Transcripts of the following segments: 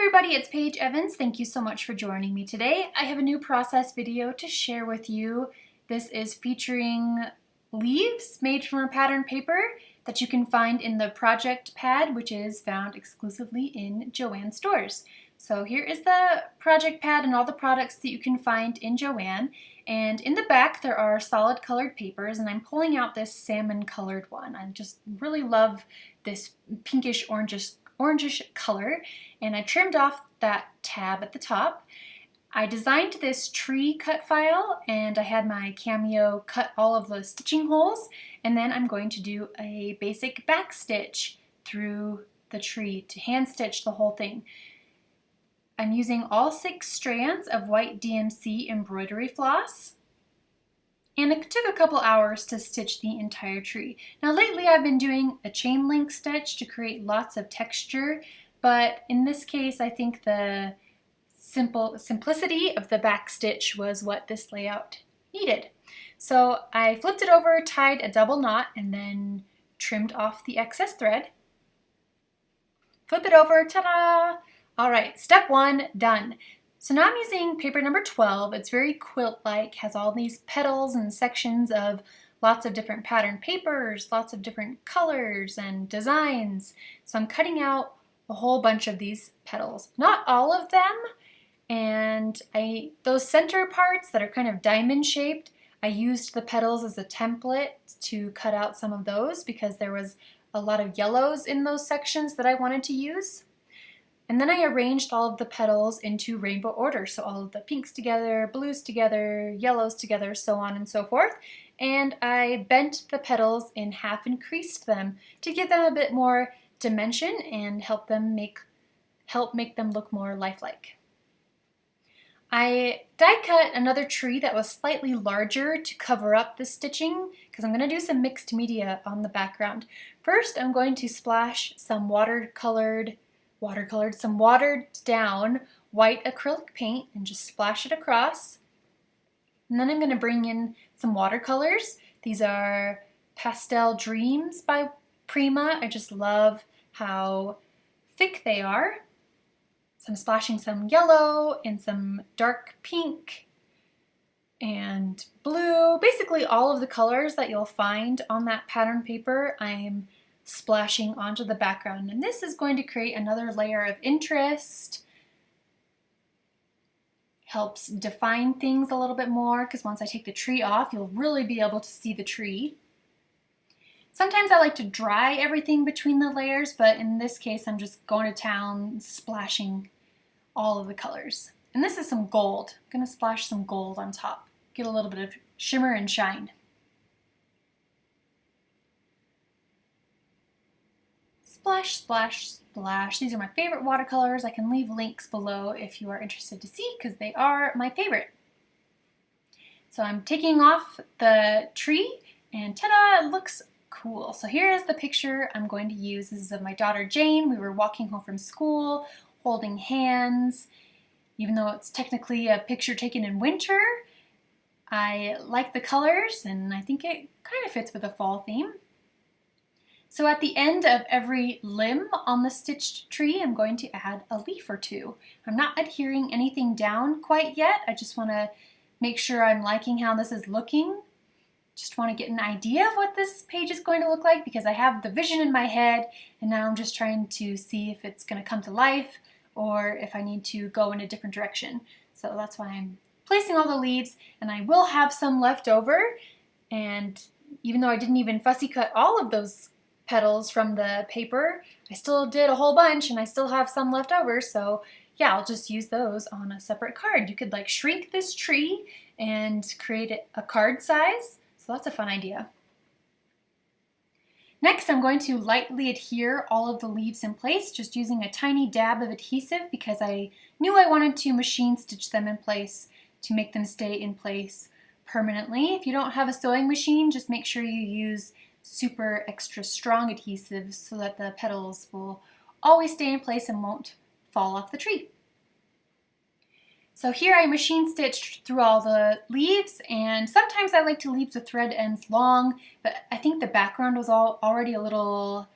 everybody, it's Paige Evans. Thank you so much for joining me today. I have a new process video to share with you. This is featuring leaves made from a pattern paper that you can find in the project pad, which is found exclusively in Joann stores. So here is the project pad and all the products that you can find in Joann. And in the back there are solid colored papers, and I'm pulling out this salmon colored one. I just really love this pinkish orangish color, and I trimmed off that tab at the top. I designed this tree cut file, and I had my Cameo cut all of the stitching holes, and then I'm going to do a basic back stitch through the tree to hand stitch the whole thing. I'm using all 6 strands of white DMC embroidery floss, and it took a couple hours to stitch the entire tree. Now lately I've been doing a chain link stitch to create lots of texture, but in this case I think the simplicity of the back stitch was what this layout needed. So I flipped it over, tied a double knot, and then trimmed off the excess thread. Flip it over, ta-da! Alright, step 1, done. So now I'm using paper number 12. It's very quilt-like, has all these petals and sections of lots of different pattern papers, lots of different colors and designs. So I'm cutting out a whole bunch of these petals. Not all of them, and those center parts that are kind of diamond shaped, I used the petals as a template to cut out some of those because there was a lot of yellows in those sections that I wanted to use. And then I arranged all of the petals into rainbow order, so all of the pinks together, blues together, yellows together, so on and so forth. And I bent the petals in half and creased them to give them a bit more dimension and help make them look more lifelike. I die cut another tree that was slightly larger to cover up the stitching because I'm going to do some mixed media on the background. First, I'm going to splash some some watered down white acrylic paint and just splash it across. And then I'm going to bring in some watercolors. These are Pastel Dreams by Prima. I just love how thick they are. So I'm splashing some yellow and some dark pink and blue. Basically all of the colors that you'll find on that pattern paper I'm splashing onto the background, and this is going to create another layer of interest. Helps define things a little bit more because once I take the tree off, you'll really be able to see the tree. Sometimes I like to dry everything between the layers, but in this case I'm just going to town, splashing all of the colors. And this is some gold. I'm going to splash some gold on top, get a little bit of shimmer and shine. Splash, splash, splash. These are my favorite watercolors. I can leave links below if you are interested to see because they are my favorite. So I'm taking off the tree and ta-da, it looks cool. So here is the picture I'm going to use. This is of my daughter Jane. We were walking home from school, holding hands. Even though it's technically a picture taken in winter, I like the colors and I think it kind of fits with the fall theme. So at the end of every limb on the stitched tree, I'm going to add a leaf or two. I'm not adhering anything down quite yet. I just want to make sure I'm liking how this is looking. Just want to get an idea of what this page is going to look like because I have the vision in my head and now I'm just trying to see if it's going to come to life or if I need to go in a different direction. So that's why I'm placing all the leaves, and I will have some left over, and even though I didn't even fussy cut all of those petals from the paper, I still did a whole bunch and I still have some left over, so yeah, I'll just use those on a separate card. You could like shrink this tree and create a card size, so that's a fun idea. Next, I'm going to lightly adhere all of the leaves in place, just using a tiny dab of adhesive because I knew I wanted to machine stitch them in place to make them stay in place permanently. If you don't have a sewing machine, just make sure you use super extra strong adhesive so that the petals will always stay in place and won't fall off the tree. So here I machine stitched through all the leaves, and sometimes I like to leave the thread ends long, but I think the background was already a little,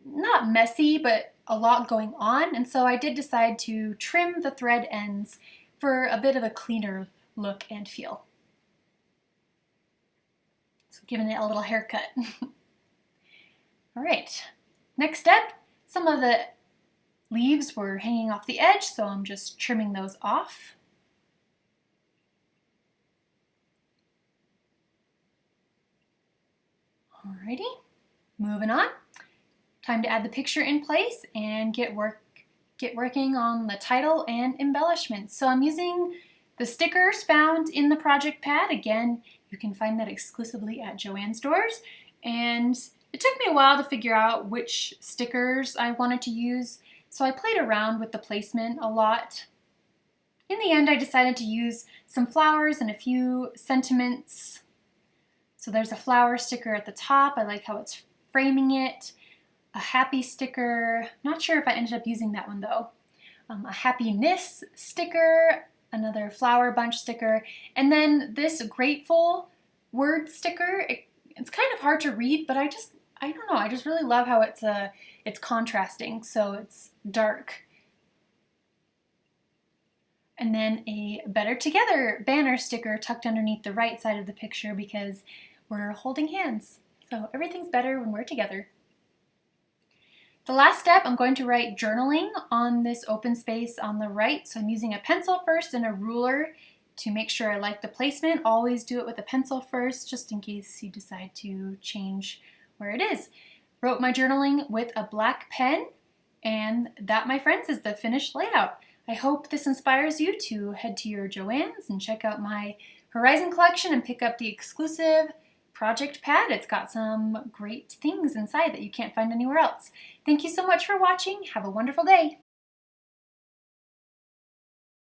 not messy, but a lot going on, and so I did decide to trim the thread ends for a bit of a cleaner look and feel. So giving it a little haircut. All right, next step, some of the leaves were hanging off the edge, so I'm just trimming those off. Alrighty, moving on. Time to add the picture in place and get working on the title and embellishments. So I'm using the stickers found in the project pad. Again, you can find that exclusively at Joann's stores. And it took me a while to figure out which stickers I wanted to use, so I played around with the placement a lot. In the end, I decided to use some flowers and a few sentiments. So there's a flower sticker at the top. I like how it's framing it. A happy sticker. Not sure if I ended up using that one though. A happiness sticker, another flower bunch sticker, and then this grateful word sticker. It's kind of hard to read, but I don't know. I just really love how it's contrasting, so it's dark. And then a Better Together banner sticker tucked underneath the right side of the picture because we're holding hands. So everything's better when we're together. The last step, I'm going to write journaling on this open space on the right. So I'm using a pencil first and a ruler to make sure I like the placement. Always do it with a pencil first, just in case you decide to change where it is. Wrote my journaling with a black pen, and that, my friends, is the finished layout. I hope this inspires you to head to your Joann's and check out my Horizon collection and pick up the exclusive project pad. It's got some great things inside that you can't find anywhere else. Thank you so much for watching. Have a wonderful day.